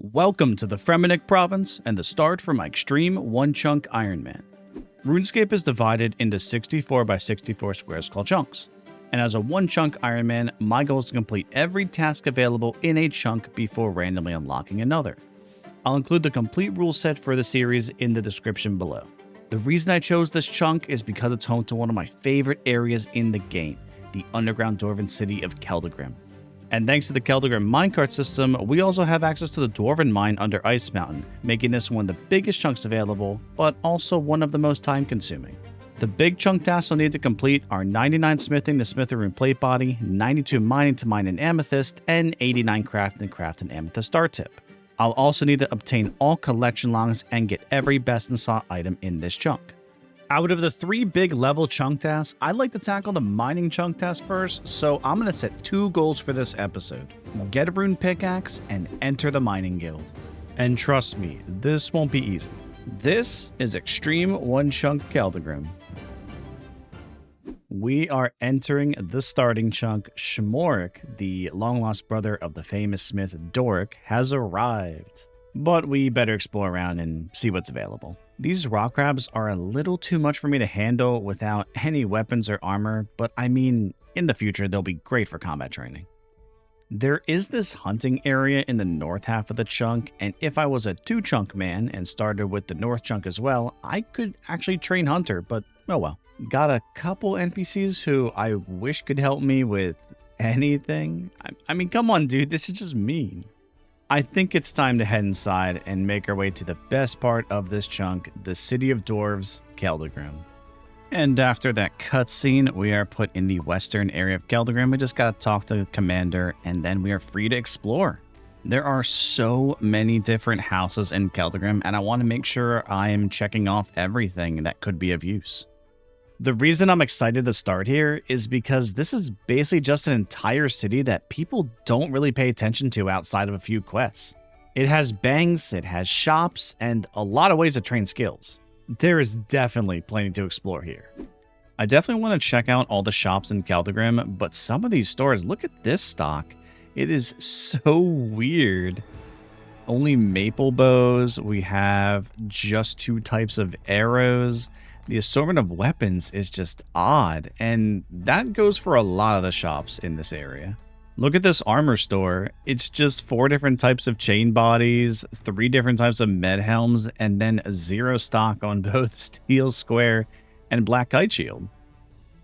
Welcome to the Fremennik province and the start for my Xtreme one-chunk Ironman. RuneScape is divided into 64 by 64 squares called chunks. And as a one-chunk Ironman, my goal is to complete every task available in a chunk before randomly unlocking another. I'll include the complete rule set for the series in the description below. The reason I chose this chunk is because it's home to one of my favorite areas in the game, the underground dwarven city of Keldagrim. And thanks to the Keldagrim minecart system, we also have access to the dwarven mine under Ice Mountain, making this one of the biggest chunks available, but also one of the most time-consuming. The big chunk tasks I'll need to complete are 99 smithing to smith a rune plate body, 92 mining to mine an amethyst, and 89 crafting to craft an amethyst star tip. I'll also need to obtain all collection logs and get every best in slot item in this chunk. Out of the 3 big level chunk tasks, I'd like to tackle the mining chunk task first, so I'm going to set 2 goals for this episode. Get a rune pickaxe and enter the mining guild. And trust me, this won't be easy. This is Xtreme one chunk Keldagrim. We are entering the starting chunk. Shmorik, the long-lost brother of the famous smith Doric, has arrived. But we better explore around and see what's available. These rock crabs are a little too much for me to handle without any weapons or armor, but I mean, in the future they'll be great for combat training. There is this hunting area in the north half of the chunk, and if I was a 2-chunk man and started with the north chunk as well, I could actually train hunter, but oh well. Got a couple NPCs who I wish could help me with anything. I mean, come on dude, this is just mean. I think it's time to head inside and make our way to the best part of this chunk, the city of dwarves, Keldagrim. And after that cutscene, we are put in the western area of Keldagrim. We just gotta talk to the commander, and then we are free to explore. There are so many different houses in Keldagrim, and I want to make sure I am checking off everything that could be of use. The reason I'm excited to start here is because this is basically just an entire city that people don't really pay attention to outside of a few quests. It has banks, it has shops, and a lot of ways to train skills. There is definitely plenty to explore here. I definitely want to check out all the shops in Keldagrim, but some of these stores, look at this stock. It is so weird. Only maple bows, we have just 2 types of arrows. The assortment of weapons is just odd, and that goes for a lot of the shops in this area. Look at this armor store. It's just 4 different types of chain bodies, 3 different types of med helms, and then 0 stock on both steel square and black kite shield.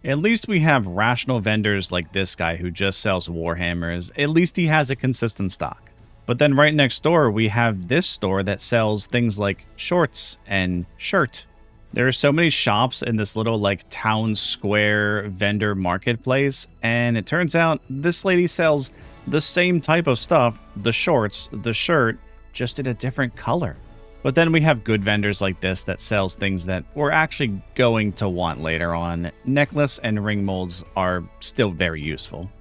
At least we have rational vendors like this guy who just sells warhammers. At least he has a consistent stock. But then right next door, we have this store that sells things like shorts and shirt. There are so many shops in this little like town square vendor marketplace, and it turns out this lady sells the same type of stuff, the shorts, the shirt, just in a different color. But then we have good vendors like this that sells things that we're actually going to want later on. Necklace and ring molds are still very useful.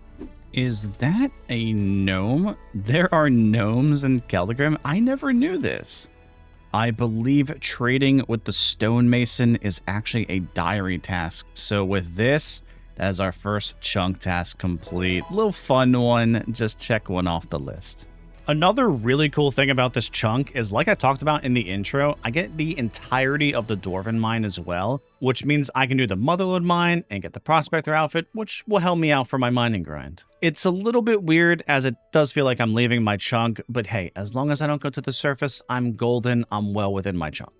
Is that a gnome? There are gnomes in Keldagrim? I never knew this. I believe trading with the stonemason is actually a diary task. So with this, that is our first chunk task complete. Little fun one, just check one off the list. Another really cool thing about this chunk is, like I talked about in the intro, I get the entirety of the dwarven mine as well, which means I can do the Motherlode mine and get the prospector outfit, which will help me out for my mining grind. It's a little bit weird as it does feel like I'm leaving my chunk, but hey, as long as I don't go to the surface, I'm golden, I'm well within my chunk.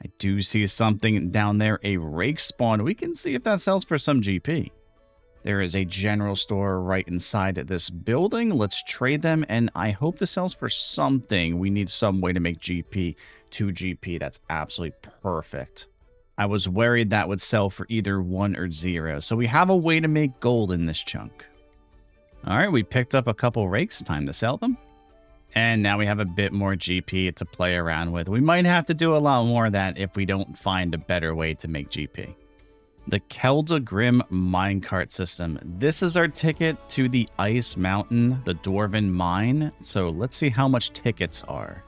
I do see something down there, a rake spawn. We can see if that sells for some GP. There is a general store right inside this building. Let's trade them, and I hope this sells for something. We need some way to make GP. 2 GP, that's absolutely perfect. I was worried that would sell for either 1 or 0, so we have a way to make gold in this chunk. All right, we picked up a couple rakes. Time to sell them. And now we have a bit more GP to play around with. We might have to do a lot more of that if we don't find a better way to make GP. The Keldagrim minecart system. This is our ticket to the Ice Mountain, the Dwarven Mine. So let's see how much tickets are.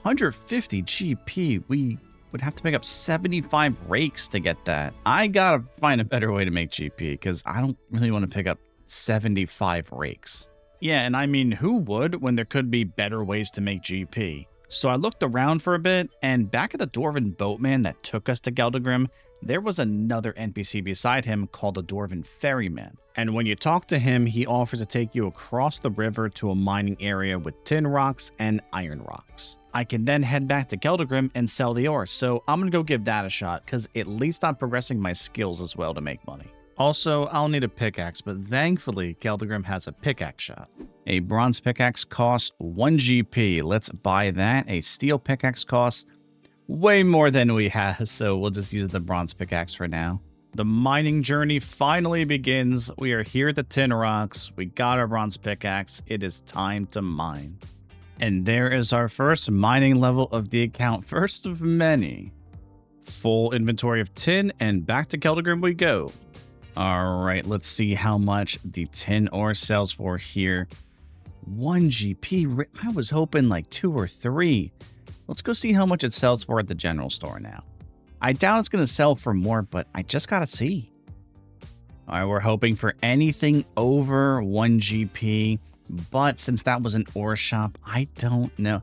150 GP. We would have to pick up 75 rakes to get that. I gotta find a better way to make GP because I don't really want to pick up 75 rakes. Yeah, and I mean, who would when there could be better ways to make GP? So I looked around for a bit, and back at the Dwarven boatman that took us to Keldagrim, there was another NPC beside him called a Dwarven ferryman. And when you talk to him, he offers to take you across the river to a mining area with tin rocks and iron rocks. I can then head back to Keldagrim and sell the ore, so I'm gonna go give that a shot, because at least I'm progressing my skills as well to make money. Also, I'll need a pickaxe, but thankfully, Keldagrim has a pickaxe shop. A bronze pickaxe costs 1 GP. Let's buy that. A steel pickaxe costs way more than we have, so we'll just use the bronze pickaxe for now. The mining journey finally begins. We are here at the tin rocks. We got our bronze pickaxe. It is time to mine. And there is our first mining level of the account, first of many. Full inventory of tin, and back to Keldagrim we go. Alright, let's see how much the tin ore sells for here. 1 GP? I was hoping like 2 or 3. Let's go see how much it sells for at the general store now. I doubt it's going to sell for more, but I just gotta see. Alright, we're hoping for anything over 1 GP, but since that was an ore shop, I don't know.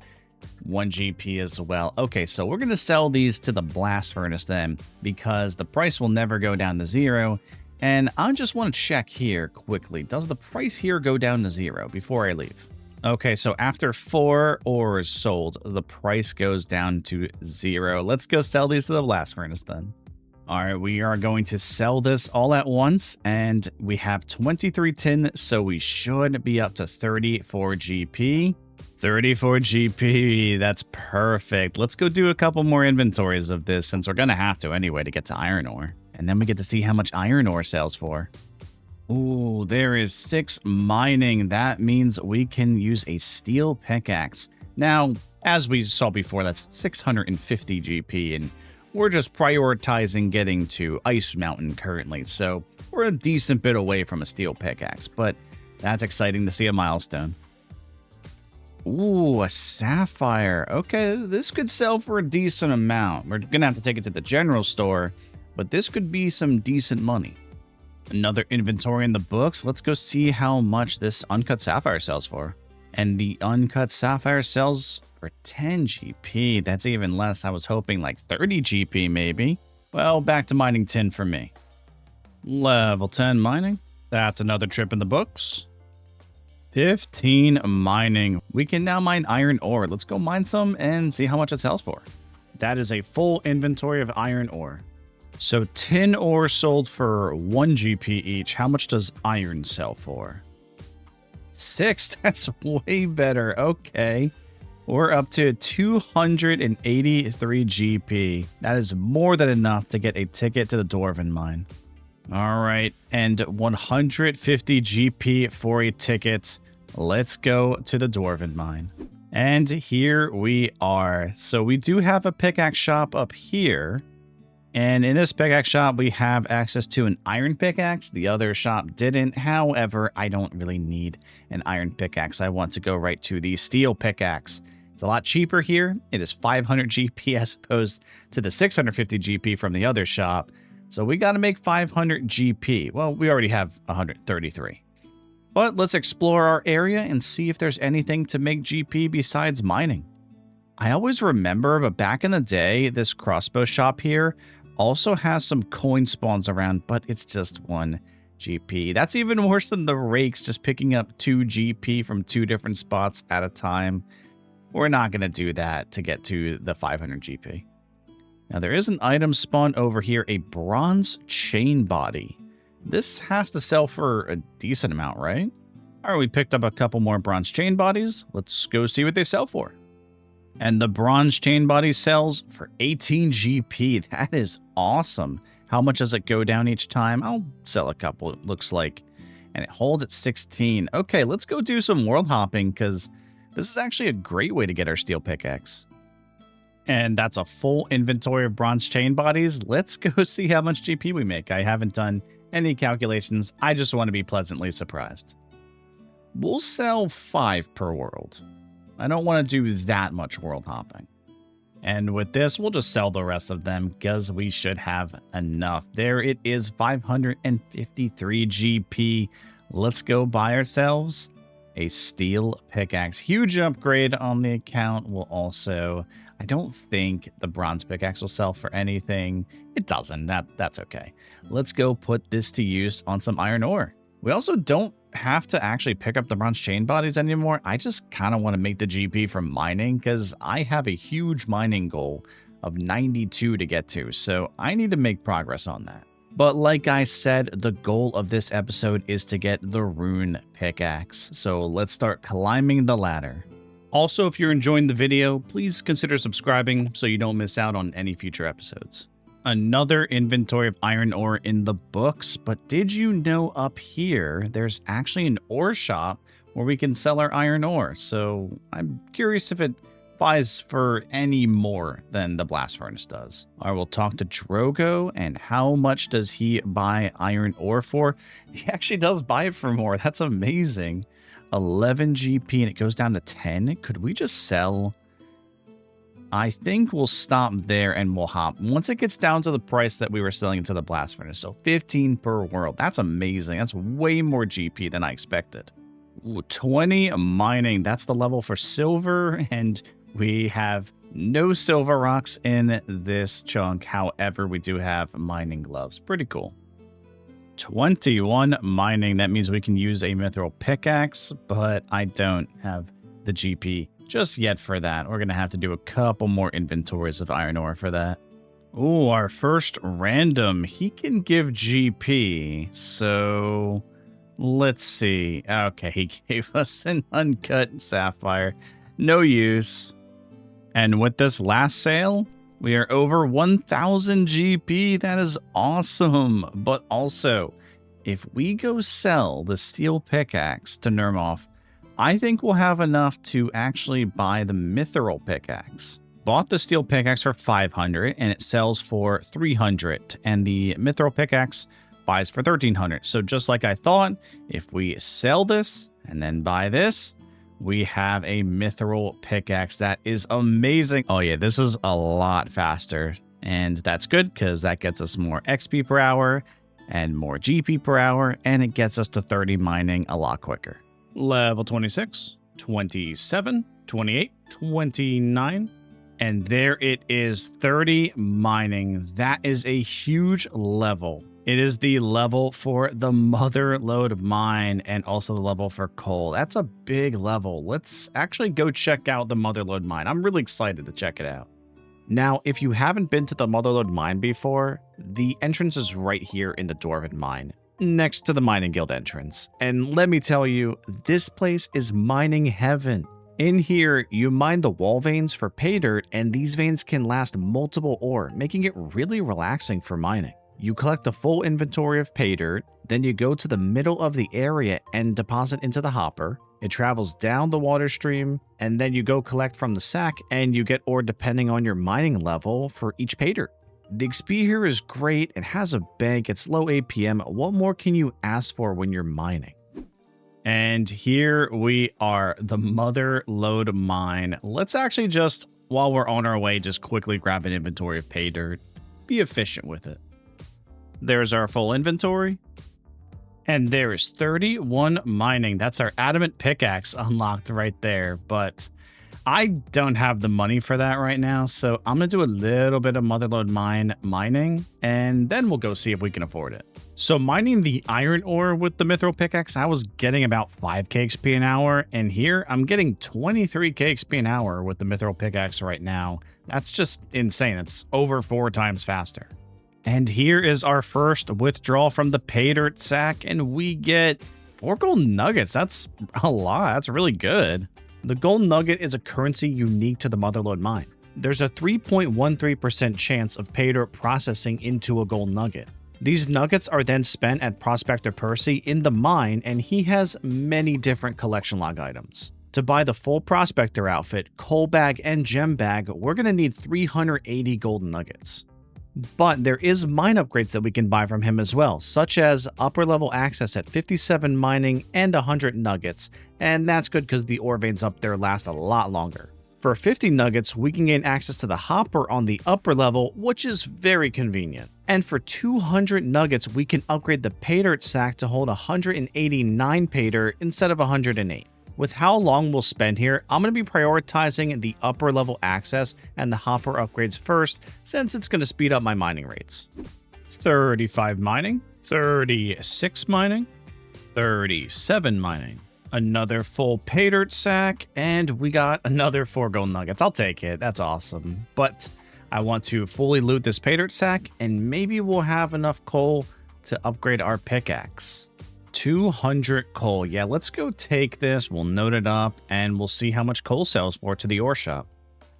1 GP as well. Okay, so we're going to sell these to the blast furnace then, because the price will never go down to 0. And I just want to check here quickly. Does the price here go down to 0 before I leave? Okay, so after 4 ores sold, the price goes down to 0. Let's go sell these to the blast furnace then. All right, we are going to sell this all at once, and we have 23 tin, so we should be up to 34 GP. 34 GP, that's perfect. Let's go do a couple more inventories of this, since we're going to have to anyway to get to iron ore. And then we get to see how much iron ore sells for. Ooh, there is 6 mining. That means we can use a steel pickaxe. Now, as we saw before, that's 650 GP, and we're just prioritizing getting to Ice Mountain currently, so we're a decent bit away from a steel pickaxe, but that's exciting to see a milestone. Ooh, a sapphire. Okay, this could sell for a decent amount. We're gonna have to take it to the general store, but this could be some decent money. Another inventory in the books. Let's go see how much this uncut sapphire sells for. And the uncut sapphire sells for 10 GP. That's even less. I was hoping like 30 GP maybe. Well, back to mining tin for me. Level 10 mining. That's another trip in the books. 15 mining. We can now mine iron ore. Let's go mine some and see how much it sells for. That is a full inventory of iron ore. So tin ore sold for 1 GP each. How much does iron sell for? 6. That's way better. Okay. We're up to 283 GP. That is more than enough to get a ticket to the Dwarven mine. All right. And 150 GP for a ticket. Let's go to the Dwarven mine. And here we are. So we do have a pickaxe shop up here. And in this pickaxe shop, we have access to an iron pickaxe. The other shop didn't. However, I don't really need an iron pickaxe. I want to go right to the steel pickaxe. It's a lot cheaper here. It is 500 GP as opposed to the 650 GP from the other shop. So we got to make 500 GP. Well, we already have 133. But let's explore our area and see if there's anything to make GP besides mining. I always remember, but back in the day, this crossbow shop here also has some coin spawns around, but it's just 1 GP. That's even worse than the rakes, just picking up 2 GP from 2 different spots at a time. We're not going to do that to get to the 500 GP. Now, there is an item spawn over here, a bronze chain body. This has to sell for a decent amount, right? All right, we picked up a couple more bronze chain bodies. Let's go see what they sell for. And the bronze chain body sells for 18 GP. That is awesome. How much does it go down each time? I'll sell a couple, it looks like. And it holds at 16. Okay, let's go do some world hopping, because this is actually a great way to get our steel pickaxe. And that's a full inventory of bronze chain bodies. Let's go see how much GP we make. I haven't done any calculations. I just want to be pleasantly surprised. We'll sell 5 per world. I don't want to do that much world hopping. And with this, we'll just sell the rest of them because we should have enough. There it is, 553 GP. Let's go buy ourselves a steel pickaxe. Huge upgrade on the account. Will also, I don't think the bronze pickaxe will sell for anything. It doesn't. That's okay. Let's go put this to use on some iron ore. We also don't have to actually pick up the bronze chain bodies anymore. I just kind of want to make the GP from mining because I have a huge mining goal of 92 to get to, so I need to make progress on that. But like I said, the goal of this episode is to get the rune pickaxe, so let's start climbing the ladder. Also, if you're enjoying the video, please consider subscribing so you don't miss out on any future episodes. Another inventory of iron ore in the books, but did you know up here there's actually an ore shop where we can sell our iron ore? So I'm curious if it buys for any more than the blast furnace does. I will talk to Drogo, and how much does he buy iron ore for? He actually does buy it for more. That's amazing. 11 GP and it goes down to 10. Could we just sell? I think we'll stop there and we'll hop. Once it gets down to the price that we were selling into the blast furnace, so 15 per world. That's amazing. That's way more GP than I expected. Ooh, 20 mining. That's the level for silver, and we have no silver rocks in this chunk. However, we do have mining gloves. Pretty cool. 21 mining. That means we can use a mithril pickaxe, but I don't have the GP just yet for that. We're going to have to do a couple more inventories of iron ore for that. Ooh, our first random. He can give GP, so let's see. Okay, he gave us an uncut sapphire. No use. And with this last sale, we are over 1,000 GP. That is awesome. But also, if we go sell the steel pickaxe to Nermoff, I think we'll have enough to actually buy the mithril pickaxe. Bought the steel pickaxe for 500 and it sells for 300, and the mithril pickaxe buys for 1,300. So just like I thought, if we sell this and then buy this, we have a mithril pickaxe. That is amazing. Oh yeah, this is a lot faster, and that's good because that gets us more XP per hour and more GP per hour, and it gets us to 30 mining a lot quicker. Level 26, 27, 28, 29, and there it is, 30 mining. That is a huge level. It is the level for the Motherlode mine and also the level for coal. That's a big level. Let's actually go check out the Motherlode mine. I'm really excited to check it out. Now, if you haven't been to the Motherlode mine before, the entrance is right here in the Dwarven mine, next to the mining guild entrance. And let me tell you, this place is mining heaven. In here, you mine the wall veins for pay dirt, and these veins can last multiple ore, making it really relaxing for mining. You collect a full inventory of pay dirt, then you go to the middle of the area and deposit into the hopper. It travels down the water stream, and then you go collect from the sack, and you get ore depending on your mining level for each pay dirt. The XP here is great. It has a bank. It's low APM. What more can you ask for when you're mining? And here we are, the Motherlode mine. Let's actually just, while we're on our way, just quickly grab an inventory of pay dirt. Be efficient with it. There's our full inventory. And there is 31 mining. That's our adamant pickaxe unlocked right there. But I don't have the money for that right now, so I'm going to do a little bit of Motherlode mining, and then we'll go see if we can afford it. So mining the iron ore with the mithril pickaxe, I was getting about 5k XP an hour, and here I'm getting 23k XP an hour with the mithril pickaxe right now. That's just insane. It's over 4 times faster. And here is our first withdrawal from the pay dirt sack, and we get 4 gold nuggets. That's a lot. That's really good. The gold nugget is a currency unique to the Motherlode mine. There's a 3.13% chance of pay dirt processing into a gold nugget. These nuggets are then spent at Prospector Percy in the mine, and he has many different collection log items. To buy the full Prospector outfit, coal bag, and gem bag, we're going to need 380 gold nuggets. But there is mine upgrades that we can buy from him as well, such as upper level access at 57 mining and 100 nuggets, and that's good because the ore veins up there last a lot longer. For 50 nuggets, we can gain access to the hopper on the upper level, which is very convenient. And for 200 nuggets, we can upgrade the pay dirt sack to hold 189 pay dirt instead of 108. With how long we'll spend here, I'm going to be prioritizing the upper level access and the hopper upgrades first, since it's going to speed up my mining rates. 35 mining, 36 mining, 37 mining, another full pay dirt sack, and we got another 4 gold nuggets. I'll take it. That's awesome. But I want to fully loot this pay dirt sack, and maybe we'll have enough coal to upgrade our pickaxe. 200 coal. Yeah, let's go take this. We'll note it up, and we'll see how much coal sells for to the ore shop.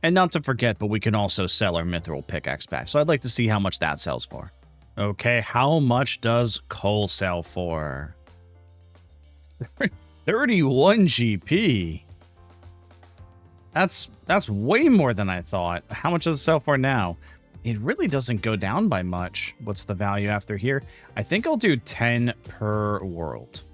And not to forget, but we can also sell our mithril pickaxe back. So I'd like to see how much that sells for. Okay, how much does coal sell for? 31 GP. That's way more than I thought. How much does it sell for now? It really doesn't go down by much. What's the value after here? I think I'll do 10 per world.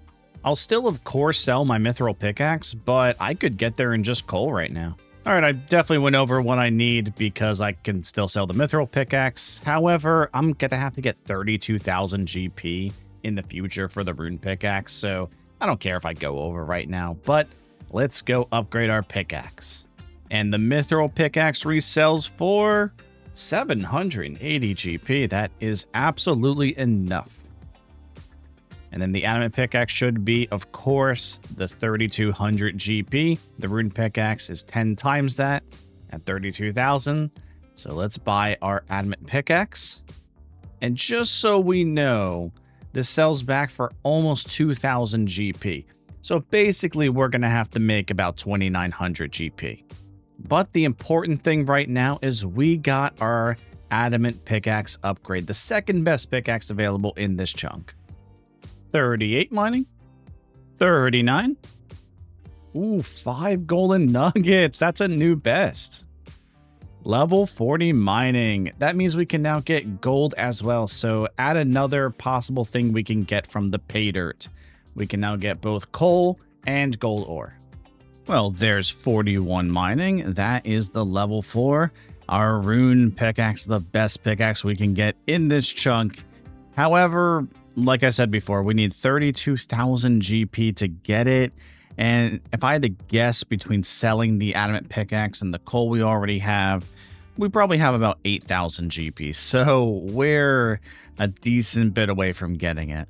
I'll still, of course, sell my mithril pickaxe, but I could get there in just coal right now. All right, I definitely went over what I need because I can still sell the mithril pickaxe. However, I'm going to have to get 32,000 GP in the future for the rune pickaxe, so I don't care if I go over right now, but let's go upgrade our pickaxe. And the mithril pickaxe resells for 780 GP. That is absolutely enough. And then the adamant pickaxe should be, of course, the 3200 GP. The rune pickaxe is 10 times that at 32,000. So let's buy our adamant pickaxe. And just so we know, this sells back for almost 2,000 GP. So basically, we're going to have to make about 2,900 GP. But the important thing right now is we got our adamant pickaxe upgrade, the second best pickaxe available in this chunk. 38 mining, 39. Ooh, 5 golden nuggets. That's a new best. Level 40 mining. That means we can now get gold as well. So add another possible thing we can get from the pay dirt. We can now get both coal and gold ore. Well, there's 41 mining. That is the level 4. Our rune pickaxe, the best pickaxe we can get in this chunk. However, like I said before, we need 32,000 GP to get it. And if I had to guess between selling the adamant pickaxe and the coal we already have, we probably have about 8,000 GP. So we're a decent bit away from getting it.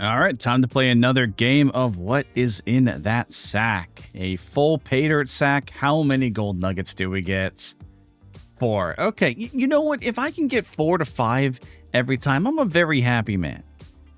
All right, time to play another game of what is in that sack. A full pay dirt sack. How many gold nuggets do we get? 4. Okay, you know what? If I can get 4 to 5 every time, I'm a very happy man.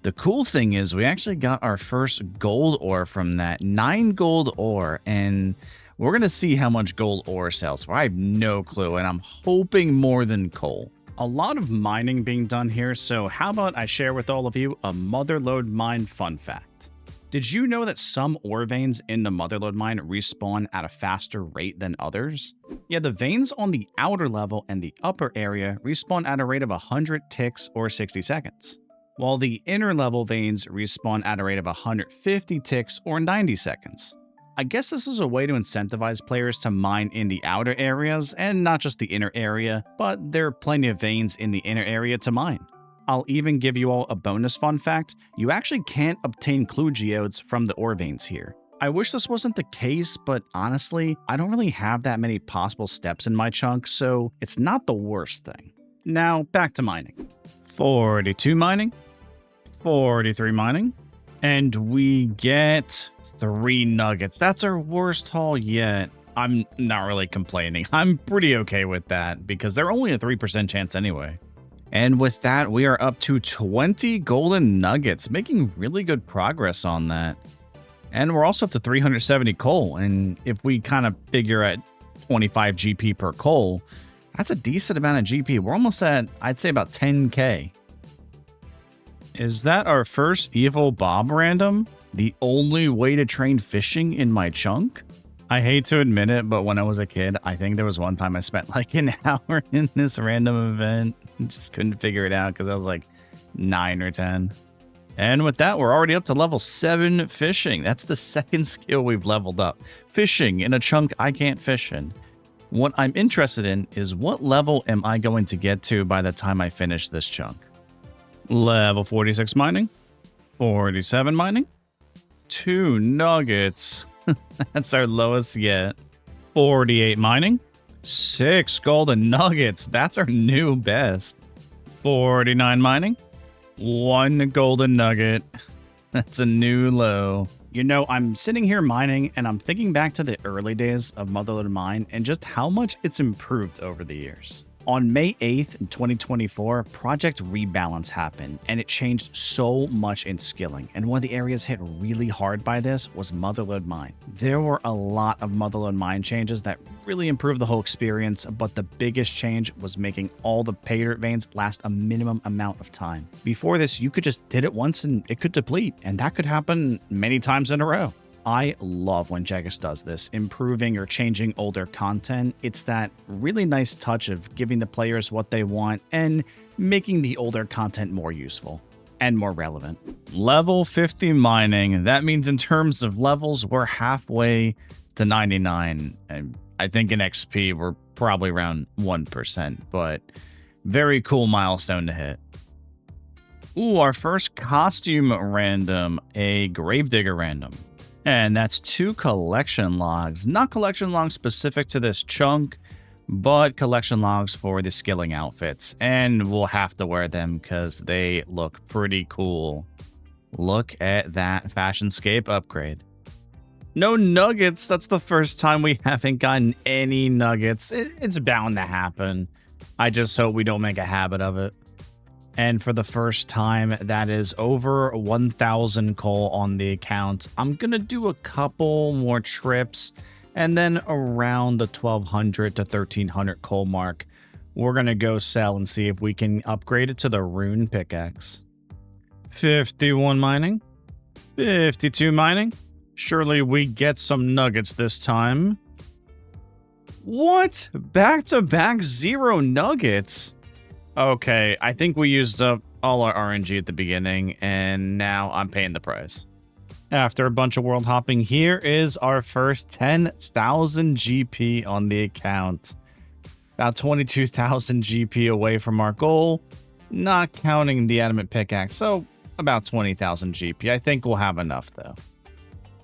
The cool thing is we actually got our first gold ore from that. 9 gold ore, and we're going to see how much gold ore sells for. I have no clue, and I'm hoping more than coal. A lot of mining being done here, so how about I share with all of you a Motherlode mine fun fact. Did you know that some ore veins in the Motherlode mine respawn at a faster rate than others? Yeah, the veins on the outer level and the upper area respawn at a rate of 100 ticks or 60 seconds, while the inner level veins respawn at a rate of 150 ticks or 90 seconds. I guess this is a way to incentivize players to mine in the outer areas and not just the inner area, but there are plenty of veins in the inner area to mine. I'll even give you all a bonus fun fact. You actually can't obtain clue geodes from the ore veins here. I wish this wasn't the case, but honestly, I don't really have that many possible steps in my chunk, so it's not the worst thing. Now, back to mining. 42 mining, 43 mining, and we get 3 nuggets. That's our worst haul yet. I'm not really complaining. I'm pretty okay with that because they're only a 3% chance anyway. And with that, we are up to 20 golden nuggets, making really good progress on that. And we're also up to 370 coal. And if we kind of figure at 25 GP per coal, that's a decent amount of GP. We're almost at, I'd say, about 10K. Is that our first evil Bob random? The only way to train fishing in my chunk? I hate to admit it, but when I was a kid, I think there was one time I spent like an hour in this random event. Just couldn't figure it out because I was like 9 or 10. And with that, we're already up to level 7 fishing. That's the second skill we've leveled up. Fishing in a chunk I can't fish in. What I'm interested in is what level am I going to get to by the time I finish this chunk? Level 46 mining, 47 mining, 2 nuggets, That's our lowest yet. 48 mining. 6 golden nuggets. That's our new best. 49 mining. 1 golden nugget. That's a new low. You know, I'm sitting here mining and I'm thinking back to the early days of Motherlode Mine and just how much it's improved over the years. On May 8th, 2024, Project Rebalance happened, and it changed so much in skilling, and one of the areas hit really hard by this was Motherlode Mine. There were a lot of Motherlode Mine changes that really improved the whole experience, but the biggest change was making all the pay dirt veins last a minimum amount of time. Before this, you could just hit it once and it could deplete, and that could happen many times in a row. I love when Jagex does this, improving or changing older content. It's that really nice touch of giving the players what they want and making the older content more useful and more relevant. Level 50 mining. That means in terms of levels, we're halfway to 99. And I think in XP, we're probably around 1%, but very cool milestone to hit. Ooh, our first costume random, a Gravedigger random. And that's 2 collection logs. Not collection logs specific to this chunk, but collection logs for the skilling outfits. And we'll have to wear them because they look pretty cool. Look at that Fashionscape upgrade. No nuggets. That's the first time we haven't gotten any nuggets. It's bound to happen. I just hope we don't make a habit of it. And for the first time, that is over 1,000 coal on the account. I'm going to do a couple more trips, and then around the 1,200 to 1,300 coal mark, we're going to go sell and see if we can upgrade it to the rune pickaxe. 51 mining. 52 mining. Surely we get some nuggets this time. What? Back-to-back 0 nuggets? Okay, I think we used up all our RNG at the beginning, and now I'm paying the price. After a bunch of world hopping, here is our first 10,000 GP on the account. About 22,000 GP away from our goal, not counting the adamant pickaxe, so about 20,000 GP. I think we'll have enough, though.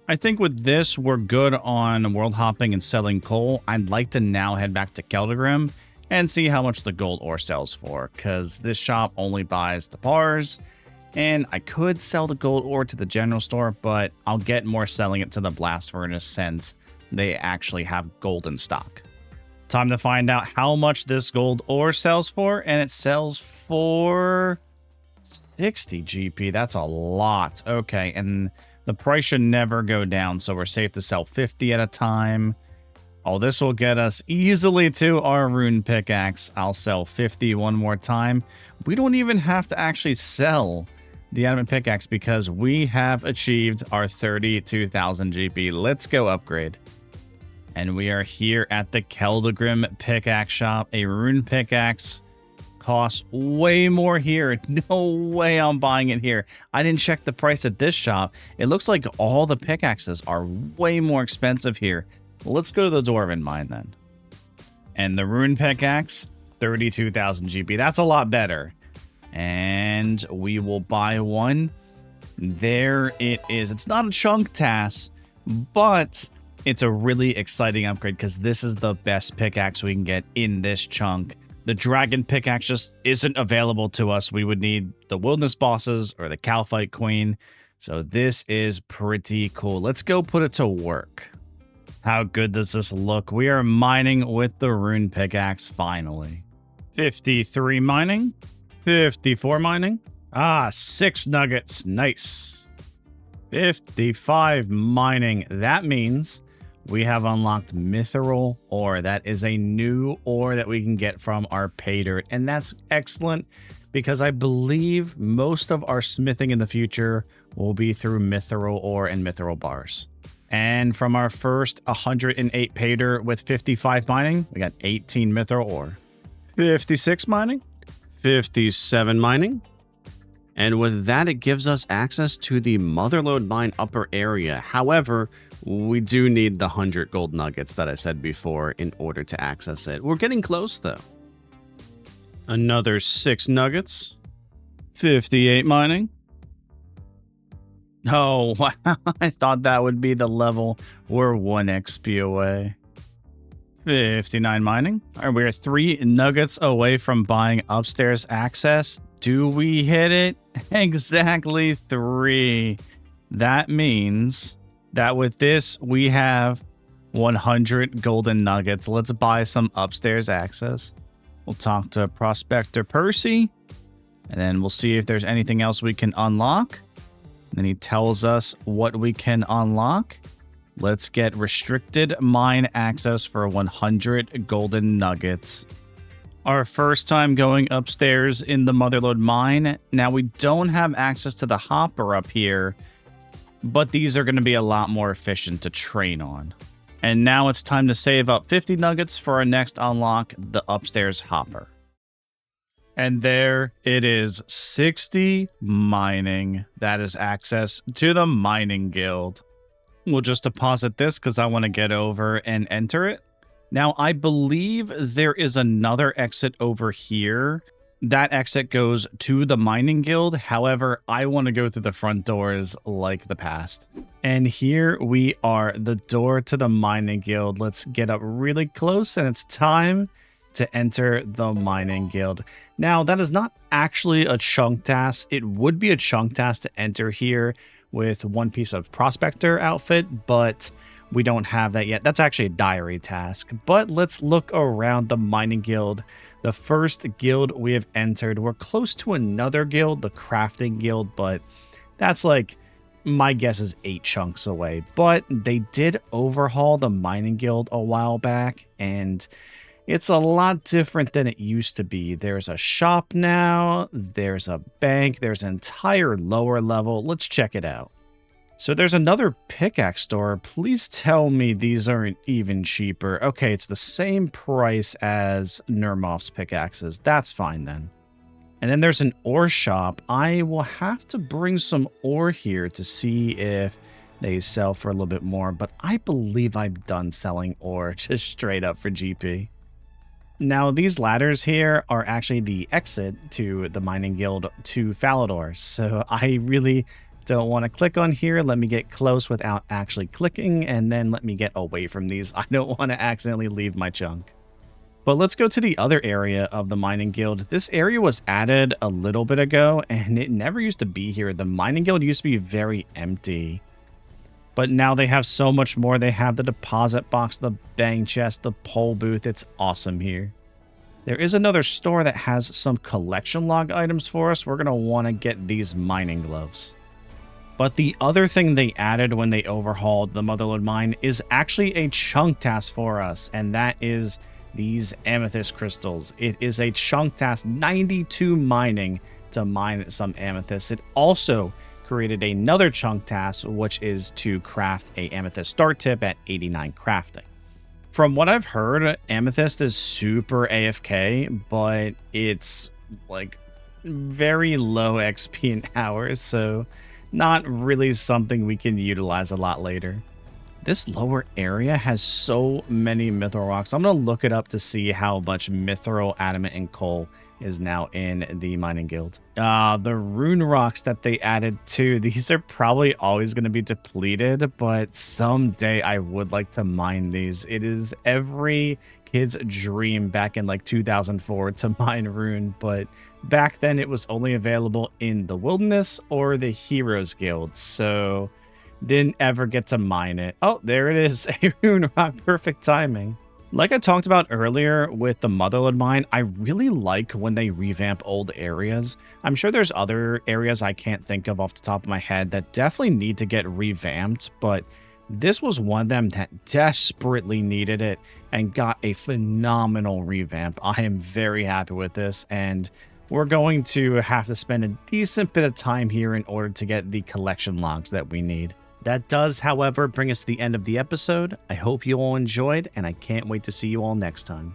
I think with this, we're good on world hopping and selling coal. I'd like to now head back to Keldagrim and see how much the gold ore sells for, because this shop only buys the bars, and I could sell the gold ore to the general store, but I'll get more selling it to the blast furnace since they actually have gold in stock. Time to find out how much this gold ore sells for, and it sells for 60 GP. That's a lot. Okay, and the price should never go down, so we're safe to sell 50 at a time. Oh, this will get us easily to our rune pickaxe. I'll sell 50 one more time. We don't even have to actually sell the adamant pickaxe because we have achieved our 32,000 GP. Let's go upgrade. And we are here at the Keldagrim pickaxe shop. A rune pickaxe costs way more here. No way I'm buying it here. I didn't check the price at this shop. It looks like all the pickaxes are way more expensive here. Let's go to the Dwarven mine then. And the rune pickaxe, 32,000 GP. That's a lot better. And we will buy one. There it is. It's not a chunk task, but it's a really exciting upgrade because this is the best pickaxe we can get in this chunk. The dragon pickaxe just isn't available to us. We would need the wilderness bosses or the Calphite queen. So this is pretty cool. Let's go put it to work. How good does this look? We are mining with the rune pickaxe finally. 53 mining. 54 mining. 6 nuggets. Nice. 55 mining. That means we have unlocked mithril ore. That is a new ore that we can get from our pay dirt. And that's excellent because I believe most of our smithing in the future will be through mithril ore and mithril bars. And from our first 108 pay dirt with 55 mining, we got 18 mithril ore. 56 mining. 57 mining. And with that, it gives us access to the Motherlode mine upper area. However, we do need the 100 gold nuggets that I said before in order to access it. We're getting close, though. Another 6 nuggets. 58 mining. Oh, wow. I thought that would be the level. We're 1 XP away. 59 mining. All right, we're 3 nuggets away from buying upstairs access. Do we hit it? Exactly 3. That means that with this, we have 100 golden nuggets. Let's buy some upstairs access. We'll talk to Prospector Percy, and then we'll see if there's anything else we can unlock. And then he tells us what we can unlock. Let's get restricted mine access for 100 golden nuggets. Our first time going upstairs in the Motherlode mine. Now, we don't have access to the hopper up here, but these are going to be a lot more efficient to train on. And now it's time to save up 50 nuggets for our next unlock, the upstairs hopper. And there it is, 60 mining. That is access to the mining guild. We'll just deposit this because I want to get over and enter it. Now, I believe there is another exit over here. That exit goes to the mining guild. However, I want to go through the front doors like the past. And here we are, the door to the mining guild. Let's get up really close, and it's time to enter the mining guild. Now, that is not actually a chunk task. It would be a chunk task to enter here with 1 piece of prospector outfit, but we don't have that yet. That's actually a diary task. But let's look around the mining guild. The first guild we have entered. We're close to another guild, the crafting guild, but that's like, my guess is 8 chunks away. But they did overhaul the mining guild a while back, and it's a lot different than it used to be. There's a shop now, there's a bank, there's an entire lower level. Let's check it out. So there's another pickaxe store. Please tell me these aren't even cheaper. Okay, it's the same price as Nermov's pickaxes. That's fine then. And then there's an ore shop. I will have to bring some ore here to see if they sell for a little bit more, but I believe I'm done selling ore just straight up for GP. Now, these ladders here are actually the exit to the mining guild to Falador, so I really don't want to click on here. Let me get close without actually clicking, and then let me get away from these. I don't want to accidentally leave my chunk. But let's go to the other area of the mining guild. This area was added a little bit ago, and it never used to be here. The mining guild used to be very empty. But now they have so much more. They have the deposit box, the bang chest, the pole booth. It's awesome here. There is another store that has some collection log items for us. We're going to want to get these mining gloves. But the other thing they added when they overhauled the Motherlode mine is actually a chunk task for us, and that is these amethyst crystals. It is a chunk task, 92 mining to mine some amethyst. It also created another chunk task, which is to craft a amethyst start tip at 89 crafting. From what I've heard, amethyst is super AFK, but it's like very low XP in hours, so not really something we can utilize a lot later. This lower area has so many mithril rocks. I'm going to look it up to see how much mithril, adamant, and coal is now in the mining guild. The rune rocks that they added too, these are probably always going to be depleted, but someday I would like to mine these. It is every kid's dream back in like 2004 to mine rune, but back then it was only available in the wilderness or the heroes guild, so didn't ever get to mine it. Oh, there it is, a rune rock, perfect timing. Like I talked about earlier with the Motherlode mine, I really like when they revamp old areas. I'm sure there's other areas I can't think of off the top of my head that definitely need to get revamped, but this was one of them that desperately needed it and got a phenomenal revamp. I am very happy with this, and we're going to have to spend a decent bit of time here in order to get the collection logs that we need. That does, however, bring us to the end of the episode. I hope you all enjoyed, and I can't wait to see you all next time.